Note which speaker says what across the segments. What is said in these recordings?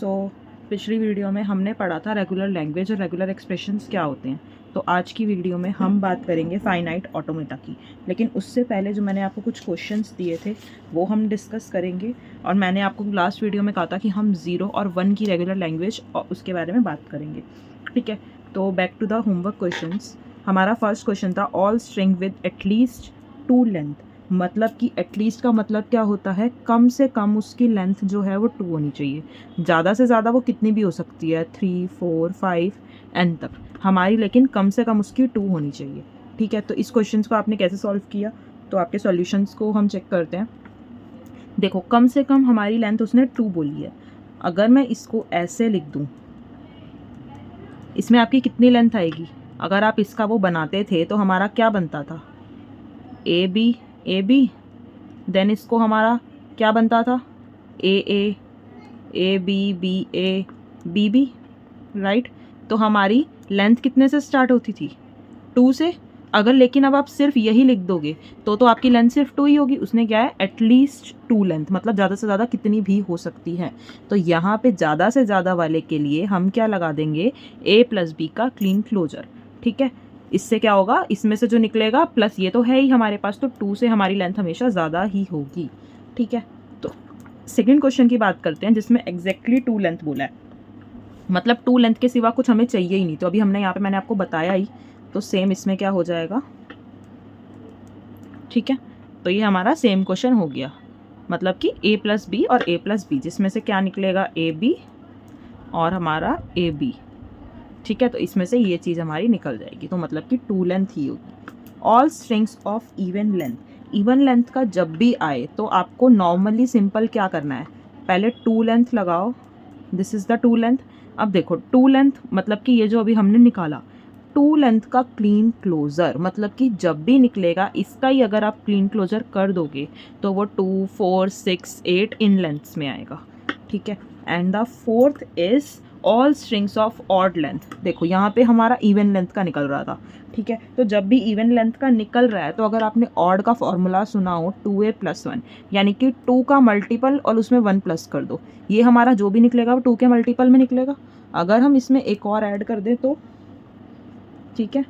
Speaker 1: पिछली वीडियो में हमने पढ़ा था रेगुलर लैंग्वेज और रेगुलर एक्सप्रेशंस क्या होते हैं। तो आज की वीडियो में हम बात करेंगे फाइनाइट ऑटोमेटा की। लेकिन उससे पहले जो मैंने आपको कुछ क्वेश्चंस दिए थे वो हम डिस्कस करेंगे। और मैंने आपको लास्ट वीडियो में कहा था कि हम 0 और 1 की रेगुलर लैंग्वेज और उसके बारे में बात करेंगे। ठीक है, तो back to the homework questions. हमारा फर्स्ट क्वेश्चन था all string with at least 2 length. मतलब कि एटलीस्ट का मतलब क्या होता है, कम से कम उसकी लेंथ जो है वो 2 होनी चाहिए। ज़्यादा से ज़्यादा वो कितनी भी हो सकती है, 3, 4, 5 एन तक हमारी, लेकिन कम से कम उसकी 2 होनी चाहिए। ठीक है, तो इस क्वेश्चन को आपने कैसे सॉल्व किया, तो आपके सॉल्यूशंस को हम चेक करते हैं। देखो, कम से कम हमारी लेंथ उसने 2 बोली है। अगर मैं इसको ऐसे लिख दूँ, इसमें आपकी कितनी लेंथ आएगी? अगर आप इसका वो बनाते थे तो हमारा क्या बनता था, ए बी, देन इसको हमारा क्या बनता था, A B A B B, right. तो हमारी लेंथ कितने से स्टार्ट होती थी, 2 से। अगर लेकिन अब आप सिर्फ यही लिख दोगे तो आपकी लेंथ सिर्फ 2 ही होगी। उसने क्या है, एटलीस्ट 2 लेंथ, मतलब ज़्यादा से ज़्यादा कितनी भी हो सकती है। तो यहाँ पे ज़्यादा से ज़्यादा वाले के लिए हम क्या लगा देंगे, a + b का क्लीन क्लोजर। ठीक है, इससे क्या होगा, इसमें से जो निकलेगा प्लस ये तो है ही हमारे पास, तो 2 से हमारी लेंथ हमेशा ज़्यादा ही होगी। ठीक है, तो सेकेंड क्वेश्चन की बात करते हैं जिसमें एग्जैक्टली 2 लेंथ बोला है। मतलब 2 लेंथ के सिवा कुछ हमें चाहिए ही नहीं। तो अभी हमने यहाँ पे मैंने आपको बताया ही, तो सेम इसमें क्या हो जाएगा। ठीक है, तो ये हमारा सेम क्वेश्चन हो गया। मतलब कि a + b और a + b, जिसमें से क्या निकलेगा, ए बी और हमारा ए बी। ठीक है, तो इसमें से ये चीज़ हमारी निकल जाएगी। तो मतलब कि 2 लेंथ ही होगी। All strings of even length, even length का जब भी आए तो आपको नॉर्मली सिंपल क्या करना है, पहले 2 लेंथ लगाओ। This is the 2 length. अब देखो 2 लेंथ मतलब कि ये जो अभी हमने निकाला, 2 लेंथ का क्लीन क्लोजर, मतलब कि जब भी निकलेगा इसका ही अगर आप क्लीन क्लोजर कर दोगे तो वो 2, 4, 6, 8 इन लेंथ्स में आएगा। ठीक है, and the fourth is all strings of odd length. देखो यहाँ पे हमारा इवन लेंथ का निकल रहा था। ठीक है, तो जब भी इवन लेंथ का निकल रहा है तो अगर आपने ऑड का फॉर्मूला सुना हो, 2a + 1, यानी कि 2 का मल्टीपल और उसमें 1 प्लस कर दो। ये हमारा जो भी निकलेगा वो 2 के मल्टीपल में निकलेगा। अगर हम इसमें एक और ऐड कर दें तो, ठीक है,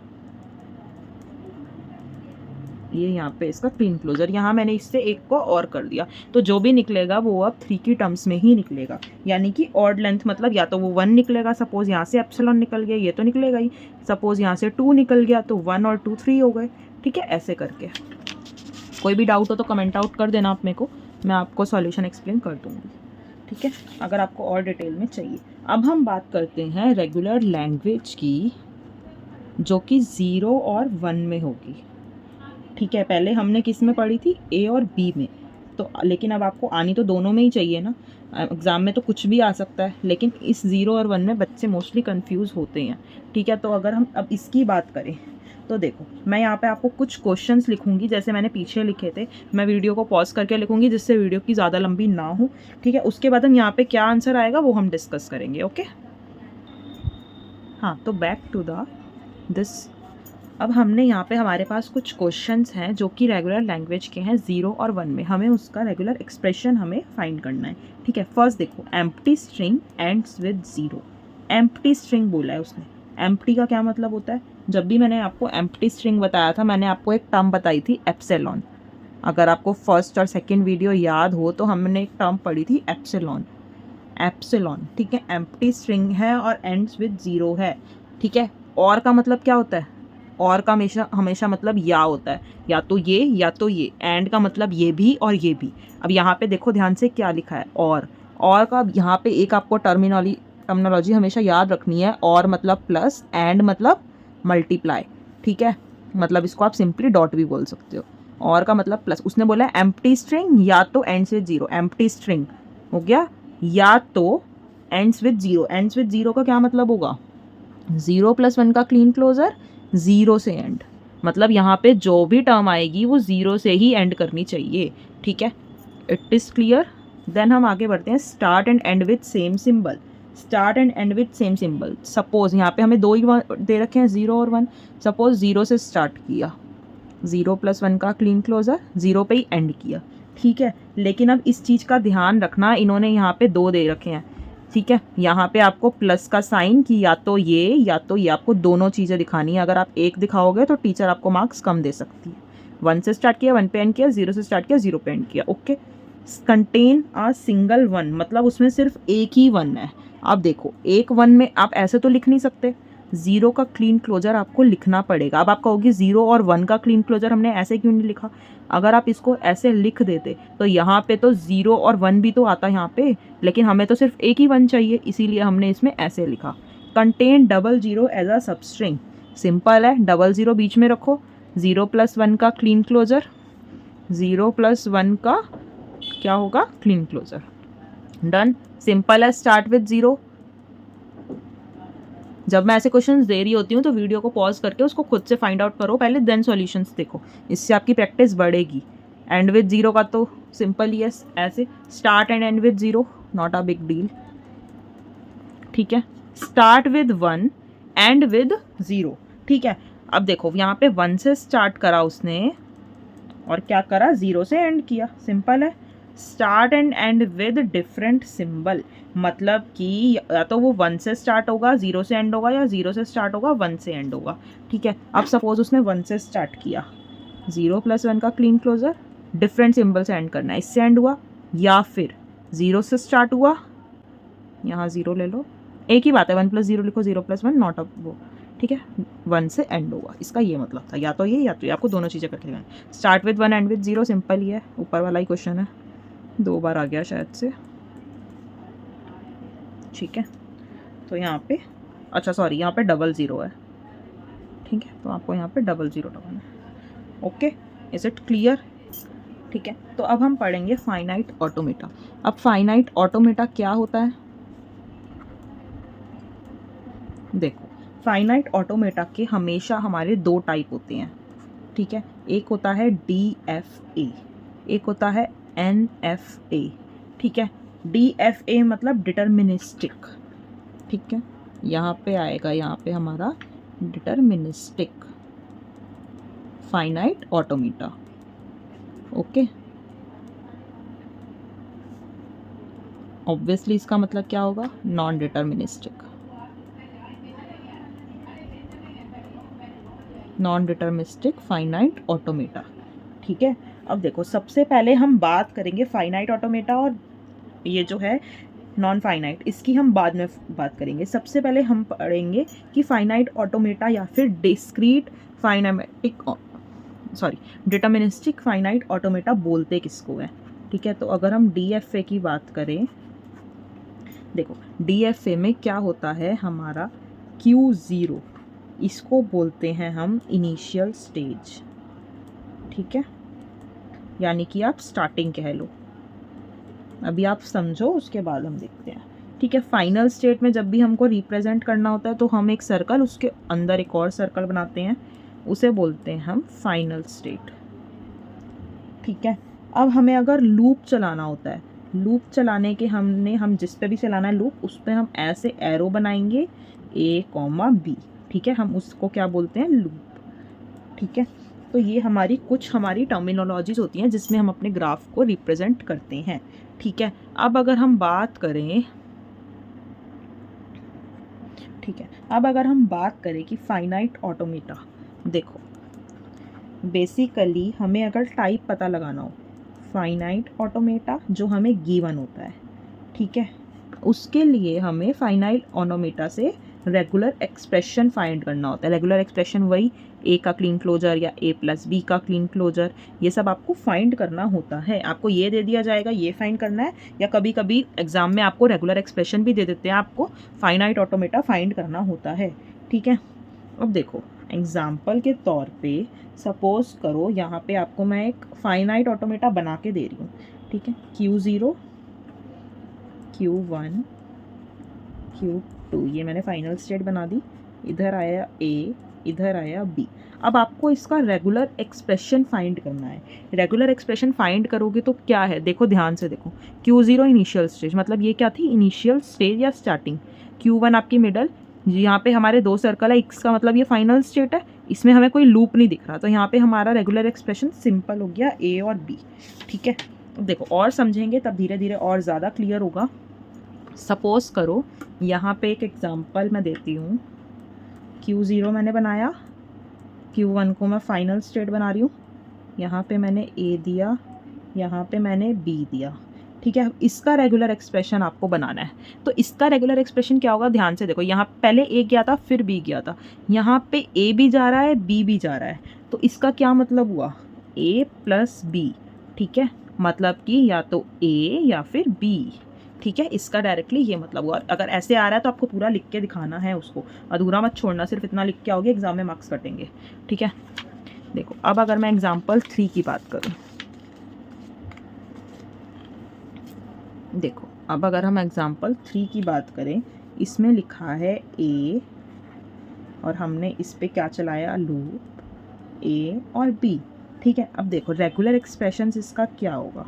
Speaker 1: ये यहाँ पे इसका क्लीन क्लोजर, यहाँ मैंने इससे एक को और कर दिया, तो जो भी निकलेगा वो अब 3 की टर्म्स में ही निकलेगा। यानी कि ऑड लेंथ मतलब या तो वो 1 निकलेगा, सपोज यहाँ से एप्सिलॉन निकल गया, ये तो निकलेगा ही। सपोज यहाँ से 2 निकल गया तो 1 और 2 3 हो गए। ठीक है, ऐसे करके। कोई भी डाउट हो तो कमेंट आउट कर देना आप मेरे को, मैं आपको सॉल्यूशन एक्सप्लेन कर दूँगी। ठीक है, अगर आपको और डिटेल में चाहिए। अब हम बात करते हैं रेगुलर लैंग्वेज की, जो कि 0 और 1 में होगी। ठीक है, पहले हमने किस में पढ़ी थी, ए और बी में। तो लेकिन अब आपको आनी तो दोनों में ही चाहिए ना, एग्ज़ाम में तो कुछ भी आ सकता है, लेकिन इस 0 और 1 में बच्चे मोस्टली कंफ्यूज होते हैं। ठीक है, तो अगर हम अब इसकी बात करें तो देखो, मैं यहाँ पे आपको कुछ क्वेश्चंस लिखूंगी जैसे मैंने पीछे लिखे थे। मैं वीडियो को पॉज करके लिखूंगी जिससे वीडियो की ज़्यादा लंबी ना हो। ठीक है, उसके बाद हम यहाँ पे क्या आंसर आएगा वो हम डिस्कस करेंगे। ओके, हाँ, तो बैक टू द दिस। अब हमने यहाँ पे हमारे पास कुछ क्वेश्चंस हैं जो कि रेगुलर लैंग्वेज के हैं 0 और 1 में। हमें उसका रेगुलर एक्सप्रेशन हमें फाइंड करना है। ठीक है, फर्स्ट देखो, empty string ends with 0। Empty string बोला है उसने। एम्प्टी का क्या मतलब होता है, जब भी मैंने आपको एम्प्टी स्ट्रिंग बताया था मैंने आपको एक टर्म बताई थी, एप्सिलॉन। अगर आपको फर्स्ट और सेकेंड वीडियो याद हो तो हमने एक टर्म पढ़ी थी, एप्सिलॉन। एप्सिलॉन, ठीक है, एम्प्टी स्ट्रिंग है और एंड्स विद 0 है। ठीक है, और का मतलब क्या होता है, और का हमेशा मतलब या होता है, या तो ये या तो ये। एंड का मतलब ये भी और ये भी। अब यहाँ पे देखो ध्यान से क्या लिखा है, और का यहाँ पे एक आपको टर्मिनोलॉजी हमेशा याद रखनी है। और मतलब प्लस, एंड मतलब मल्टीप्लाई। ठीक है, मतलब इसको आप सिंपली डॉट भी बोल सकते हो। और का मतलब प्लस। उसने बोला है एम्प्टी स्ट्रिंग या तो एंड्स विद 0। एम्प्टी स्ट्रिंग हो गया, या तो एंड्स विद 0। एंड्स विद 0 का क्या मतलब होगा, 0 + 1 का क्लीन क्लोजर, 0 से एंड। मतलब यहाँ पे जो भी टर्म आएगी वो 0 से ही एंड करनी चाहिए। ठीक है, इट इज़ क्लियर। देन हम आगे बढ़ते हैं, start and and with same symbol. Start and and with same symbol. Suppose यहाँ पे हमें 2 ही दे रखे हैं, 0 और 1। सपोज 0 से स्टार्ट किया, 0 + 1 का क्लीन क्लोजर, 0 पे ही एंड किया। ठीक है, लेकिन अब इस चीज़ का ध्यान रखना, इन्होंने यहाँ पे 2 दे रखे हैं। ठीक है, यहाँ पे आपको प्लस का साइन की या तो ये आपको दोनों चीज़ें दिखानी है। अगर आप एक दिखाओगे तो टीचर आपको मार्क्स कम दे सकती है। 1 से स्टार्ट किया 1 पे एंड किया, 0 से स्टार्ट किया 0 पे एंड किया। ओके, कंटेन अ सिंगल 1 मतलब उसमें सिर्फ एक ही 1 है। अब देखो एक 1 में आप ऐसे तो लिख नहीं सकते, 0 का क्लीन क्लोजर आपको लिखना पड़ेगा। अब आप कहोगे 0 और 1 का क्लीन क्लोजर हमने ऐसे क्यों नहीं लिखा? अगर आप इसको ऐसे लिख देते तो यहाँ पे तो 0 और 1 भी तो आता यहाँ पे, लेकिन हमें तो सिर्फ एक ही 1 चाहिए, इसीलिए हमने इसमें ऐसे लिखा। Contain 00 as a substring, simple है, 00 बीच में रखो, 0 + 1 का क्लीन क्लोजर, 0 + 1 का क्या होगा? Kleene closure. डन, सिंपल है। Start with 0। जब मैं ऐसे क्वेश्चंस दे रही होती हूँ तो वीडियो को पॉज करके उसको खुद से फाइंड आउट करो पहले, देन सॉल्यूशंस देखो, इससे आपकी प्रैक्टिस बढ़ेगी। एंड विद 0 का तो सिंपल ही है, ऐसे start and and with 0, not a big deal. ठीक है, स्टार्ट विद 1 एंड विद 0। ठीक है, अब देखो यहाँ पे 1 से स्टार्ट करा उसने और क्या करा? 0 से एंड किया, सिंपल है। Start and and with different symbol, मतलब कि या तो वो 1 से स्टार्ट होगा 0 से एंड होगा, या 0 से स्टार्ट होगा 1 से एंड होगा। ठीक है, अब सपोज उसने 1 से स्टार्ट किया, 0 + 1 का क्लीन क्लोजर, डिफरेंट सिंबल से एंड करना है, इससे एंड हुआ। या फिर 0 से स्टार्ट हुआ, यहाँ 0 ले लो, एक ही बात है, 1 + 0 लिखो, 0 + 1 नॉट अ वो। ठीक है, 1 से एंड होगा, इसका ये मतलब था, या तो ये या तो ये, आपको दोनों चीज़ें करके लेना है। Start with 1 and with 0, simple ही है, ऊपर वाला ही क्वेश्चन है, 2 बार आ गया शायद से। ठीक है, तो यहाँ पे अच्छा सॉरी यहाँ पे 00 है। ठीक है, तो आपको यहाँ पे 00 लगाना है। Okay, is it clear? ठीक है, तो अब हम पढ़ेंगे फाइनाइट ऑटोमेटा। अब फाइनाइट ऑटोमेटा क्या होता है? देखो, फाइनाइट ऑटोमेटा के हमेशा हमारे 2 टाइप होते हैं। ठीक है, एक होता है DFA, एक होता है NFA। ठीक है, DFA मतलब डिटर्मिनिस्टिक। ठीक है, यहाँ पे आएगा, यहाँ पे हमारा deterministic finite automata. Okay, obviously इसका मतलब क्या होगा? Non deterministic, non deterministic finite automata. ठीक है, अब देखो सबसे पहले हम बात करेंगे फाइनाइट ऑटोमेटा, और ये जो है नॉन फाइनाइट, इसकी हम बाद में बात करेंगे। सबसे पहले हम पढ़ेंगे कि फाइनाइट ऑटोमेटा या फिर डिस्क्रीट डिटर्मिनिस्टिक फाइनाइट ऑटोमेटा बोलते किसको है। ठीक है, तो अगर हम DFA की बात करें, देखो DFA में क्या होता है, हमारा Q0, इसको बोलते हैं हम इनिशियल स्टेज। ठीक है, यानी कि आप स्टार्टिंग कह लो, अभी आप समझो, उसके बाद हम देखते हैं। ठीक है, फाइनल स्टेट में जब भी हमको रिप्रेजेंट करना होता है तो हम एक सर्कल, उसके अंदर एक और सर्कल बनाते हैं, उसे बोलते हैं हम फाइनल स्टेट। ठीक है, अब हमें अगर लूप चलाना होता है, लूप चलाने के हम जिस पे भी चलाना है लूप, उस पर हम ऐसे एरो बनाएंगे A, B। ठीक है, हम उसको क्या बोलते हैं? लूप। ठीक है, तो ये हमारी टर्मिनोलॉजीज होती हैं जिसमें हम अपने ग्राफ को रिप्रेजेंट करते हैं। ठीक है, अब अगर हम बात करें कि फाइनाइट ऑटोमेटा, देखो बेसिकली हमें अगर टाइप पता लगाना हो फाइनाइट ऑटोमेटा जो हमें गिवन होता है, ठीक है, उसके लिए हमें फाइनाइट ऑटोमेटा से रेगुलर एक्सप्रेशन फाइंड करना होता है। रेगुलर एक्सप्रेशन वही A का क्लीन क्लोजर या A + B का क्लीन क्लोजर, ये सब आपको फाइंड करना होता है। आपको ये दे दिया जाएगा, ये फाइंड करना है, या कभी कभी एग्जाम में आपको रेगुलर एक्सप्रेशन भी दे देते हैं, आपको फाइनाइट ऑटोमेटा फाइंड करना होता है। ठीक है, अब देखो एग्जाम्पल के तौर पे सपोज करो यहाँ पे आपको मैं एक फाइनाइट ऑटोमेटा बना के दे रही हूँ। ठीक है, Q0, Q1, Q2, ये मैंने फाइनल स्टेट बना दी, इधर आया A, इधर आया B। अब आपको इसका रेगुलर एक्सप्रेशन फाइंड करना है। रेगुलर एक्सप्रेशन फाइंड करोगे तो क्या है, देखो ध्यान से देखो, Q0 इनिशियल स्टेज, मतलब ये क्या थी? इनिशियल स्टेज या स्टार्टिंग। Q1 आपकी मिडल, यहाँ पे हमारे 2 सर्कल है, इसका मतलब ये फाइनल स्टेट है, इसमें हमें कोई लूप नहीं दिख रहा, तो यहाँ पे हमारा रेगुलर एक्सप्रेशन सिंपल हो गया A और B। ठीक है, देखो और समझेंगे तब धीरे धीरे और ज़्यादा क्लियर होगा। सपोज करो यहाँ पे एक एग्जांपल मैं देती हूँ, Q0 मैंने बनाया, Q1 को मैं फाइनल स्टेट बना रही हूँ, यहाँ पे मैंने A दिया, यहाँ पे मैंने B दिया, ठीक है। इसका रेगुलर एक्सप्रेशन आपको बनाना है। तो इसका रेगुलर एक्सप्रेशन क्या होगा, ध्यान से देखो, यहाँ पहले A गया था फिर B गया था, यहाँ पे A भी जा रहा है B भी जा रहा है, तो इसका क्या मतलब हुआ, A प्लस B, ठीक है, मतलब कि या तो A या फिर B, ठीक है। इसका डायरेक्टली ये मतलब हुआ। अगर ऐसे आ रहा है तो आपको पूरा लिख के दिखाना है उसको, अधूरा मत छोड़ना, सिर्फ इतना लिख के आओगे एग्जाम में मार्क्स कटेंगे, ठीक है। देखो अब अगर मैं एग्जाम्पल 3 की बात करूँ, देखो अब अगर हम एग्जाम्पल 3 की बात करें, इसमें लिखा है A और हमने इस पे क्या चलाया, लूप A और B, ठीक है। अब देखो रेगुलर एक्सप्रेशन इसका क्या होगा,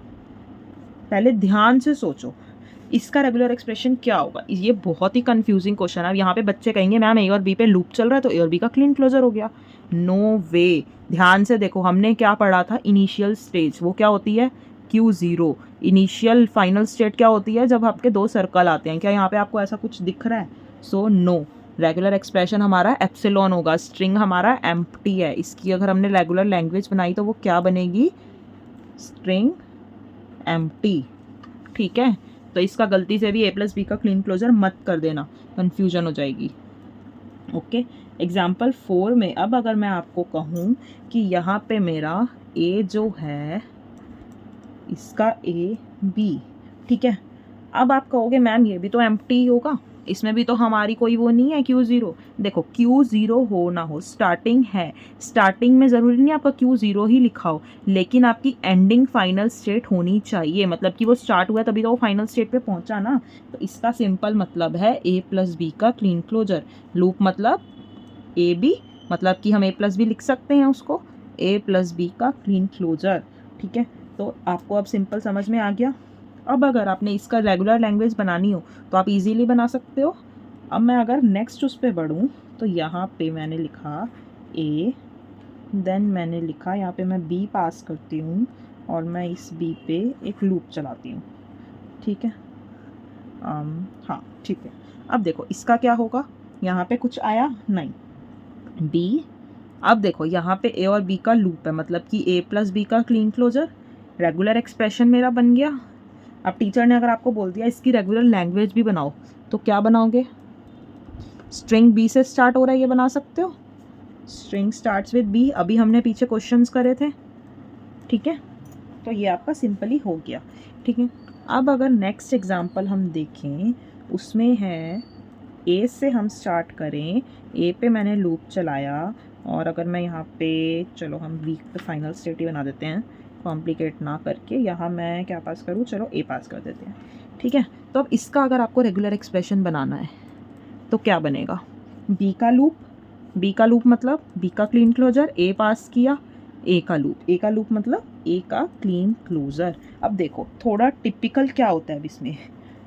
Speaker 1: पहले ध्यान से सोचो इसका रेगुलर एक्सप्रेशन क्या होगा। ये बहुत ही कंफ्यूजिंग क्वेश्चन है। यहाँ पे बच्चे कहेंगे मैम A और B पे लूप चल रहा है तो A और B का क्लीन क्लोजर हो गया, नो वे। ध्यान से देखो, हमने क्या पढ़ा था, इनिशियल स्टेज वो क्या होती है, Q0। इनिशियल फाइनल स्टेट क्या होती है, जब आपके दो सर्कल आते हैं। क्या यहाँ पे आपको ऐसा कुछ दिख रहा है, सो नो। रेगुलर एक्सप्रेशन हमारा एप्सिलॉन होगा, स्ट्रिंग हमारा एम्प्टी है। इसकी अगर हमने रेगुलर लैंग्वेज बनाई तो वो क्या बनेगी, स्ट्रिंग एम्प्टी, ठीक है। तो इसका गलती से भी A प्लस बी का क्लीन क्लोजर मत कर देना, कन्फ्यूजन हो जाएगी, ओके। एग्जाम्पल 4 में अब अगर मैं आपको कहूँ कि यहाँ पे मेरा A जो है इसका A B, ठीक है। अब आप कहोगे मैम ये भी तो एम्प्टी होगा, इसमें भी तो हमारी कोई वो नहीं है Q0। देखो Q0 हो ना हो, स्टार्टिंग है, स्टार्टिंग में ज़रूरी नहीं आपका Q0 ही लिखा हो, लेकिन आपकी एंडिंग फाइनल स्टेट होनी चाहिए। मतलब कि वो स्टार्ट हुआ तभी तो वो फाइनल स्टेट पे पहुंचा ना। तो इसका सिंपल मतलब है A प्लस बी का क्लीन क्लोजर। लूप मतलब A B, मतलब कि हम A प्लस बी लिख सकते हैं उसको, A प्लस बी का क्लीन क्लोजर, ठीक है। तो आपको अब सिंपल समझ में आ गया। अब अगर आपने इसका रेगुलर लैंग्वेज बनानी हो तो आप इजीली बना सकते हो। अब मैं अगर नेक्स्ट उस पर बढ़ूँ तो यहाँ पे मैंने लिखा A, देन मैंने लिखा यहाँ पे मैं B पास करती हूँ और मैं इस B पे एक लूप चलाती हूँ, ठीक है। हाँ ठीक है। अब देखो इसका क्या होगा, यहाँ पे कुछ आया नहीं, B। अब देखो यहाँ पे A और B का लूप है, मतलब कि A प्लस बी का क्लीन क्लोजर, रेगुलर एक्सप्रेशन मेरा बन गया। अब टीचर ने अगर आपको बोल दिया इसकी रेगुलर लैंग्वेज भी बनाओ, तो क्या बनाओगे, स्ट्रिंग B से स्टार्ट हो रहा है ये बना सकते हो, स्ट्रिंग स्टार्ट्स विद B, अभी हमने पीछे क्वेश्चंस करे थे, ठीक है। तो ये आपका सिंपली हो गया, ठीक है। अब अगर नेक्स्ट एग्जांपल हम देखें, उसमें है A से हम स्टार्ट करें, A पे मैंने लूप चलाया और अगर मैं यहाँ पे, चलो हम वीक पे फाइनल स्टेट ही बना देते हैं, कॉम्प्लिकेट ना करके। यहाँ मैं क्या पास करूँ, चलो A पास कर देते हैं, ठीक है। तो अब इसका अगर आपको रेगुलर एक्सप्रेशन बनाना है तो क्या बनेगा, B का लूप मतलब B का क्लीन क्लोजर, A पास किया, A का लूप मतलब A का क्लीन क्लोजर। अब देखो थोड़ा टिपिकल क्या होता है अब इसमें,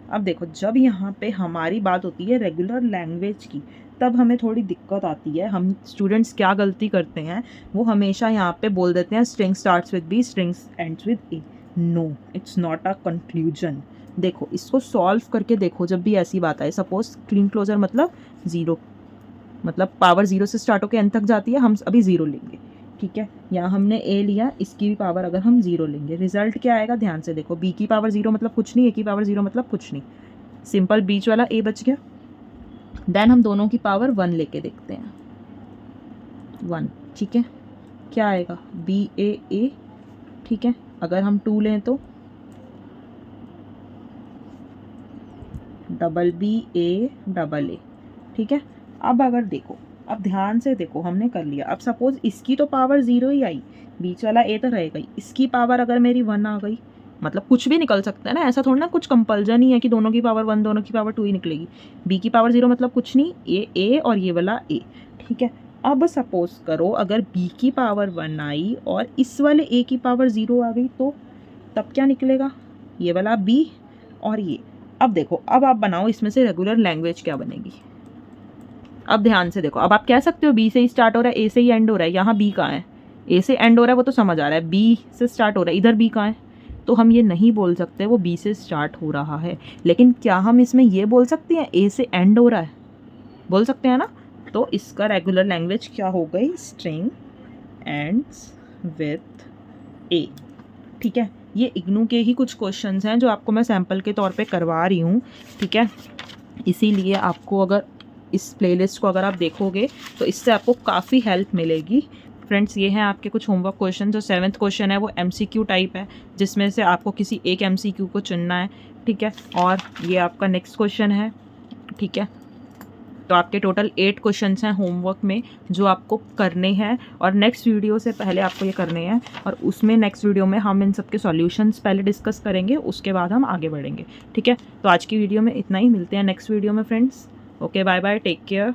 Speaker 1: अब देखो जब यहाँ पे हमारी बात होती है रेगुलर लैंग्वेज की, तब हमें थोड़ी दिक्कत आती है। हम स्टूडेंट्स क्या गलती करते हैं, वो हमेशा यहाँ पे बोल देते हैं string starts with B, string ends with A। No, it's not a conclusion. देखो इसको सॉल्व करके देखो, जब भी ऐसी बात आए, सपोज क्लीन क्लोजर मतलब 0, मतलब पावर 0 से स्टार्ट होकर n तक जाती है, हम अभी 0 लेंगे, ठीक है। यहाँ हमने A लिया, इसकी भी पावर अगर हम 0 लेंगे, रिजल्ट क्या आएगा, ध्यान से देखो, B की पावर 0 मतलब कुछ नहीं, A की पावर 0 मतलब कुछ नहीं, सिंपल बीच वाला A बच गया। देन हम दोनों की पावर 1 लेके देखते हैं, 1, ठीक है, क्या आएगा, BA, ठीक है। अगर हम 2 लें तो BA, ठीक है। अब अगर देखो, अब ध्यान से देखो, हमने कर लिया। अब सपोज इसकी तो पावर 0 ही आई, बीच वाला A तो रहेगा ही, इसकी पावर अगर मेरी 1 आ गई, मतलब कुछ भी निकल सकता है ना, ऐसा थोड़ा ना कुछ कंपल्जन ही है कि दोनों की पावर 1 दोनों की पावर 2 ही निकलेगी। B की पावर 0 मतलब कुछ नहीं, ये A और ये वाला A, ठीक है। अब सपोज करो अगर B की पावर 1 आई और इस वाले A की पावर 0 आ गई, तो तब क्या निकलेगा, ये वाला B और ये। अब देखो, अब आप बनाओ इसमें से रेगुलर लैंग्वेज क्या बनेगी। अब ध्यान से देखो, अब आप कह सकते हो B से ही स्टार्ट हो रहा है, A से ही एंड हो रहा है, यहाँ B कहाँ है, A से एंड हो रहा है वो तो समझ आ रहा है, B से स्टार्ट हो रहा है, इधर B कहाँ है, तो हम ये नहीं बोल सकते वो बी से स्टार्ट हो रहा है। लेकिन क्या हम इसमें ये बोल सकते हैं ए से एंड हो रहा है? बोल सकते हैं ना। तो इसका रेगुलर लैंग्वेज क्या हो गई? स्ट्रिंग एंड्स विथ ए। ठीक है, ये इग्नू के ही कुछ क्वेश्चंस हैं जो आपको मैं सैम्पल के तौर पे करवा रही हूँ। ठीक है, इसीलिए आपको अगर इस प्लेलिस्ट को अगर आप देखोगे तो इससे आपको काफ़ी हेल्प मिलेगी। फ्रेंड्स, ये हैं आपके कुछ होमवर्क क्वेश्चन। जो 7th क्वेश्चन है वो MCQ टाइप है, जिसमें से आपको किसी एक MCQ को चुनना है। ठीक है, और ये आपका नेक्स्ट क्वेश्चन है। ठीक है, तो आपके टोटल 8 क्वेश्चंस हैं होमवर्क में जो आपको करने हैं, और नेक्स्ट वीडियो से पहले आपको ये करने हैं, और उसमें नेक्स्ट वीडियो में हम इन सब के सॉल्यूशंस पहले डिस्कस करेंगे, उसके बाद हम आगे बढ़ेंगे। ठीक है, तो आज की वीडियो में इतना ही, मिलते हैं नेक्स्ट वीडियो में friends. Okay, bye bye, take care.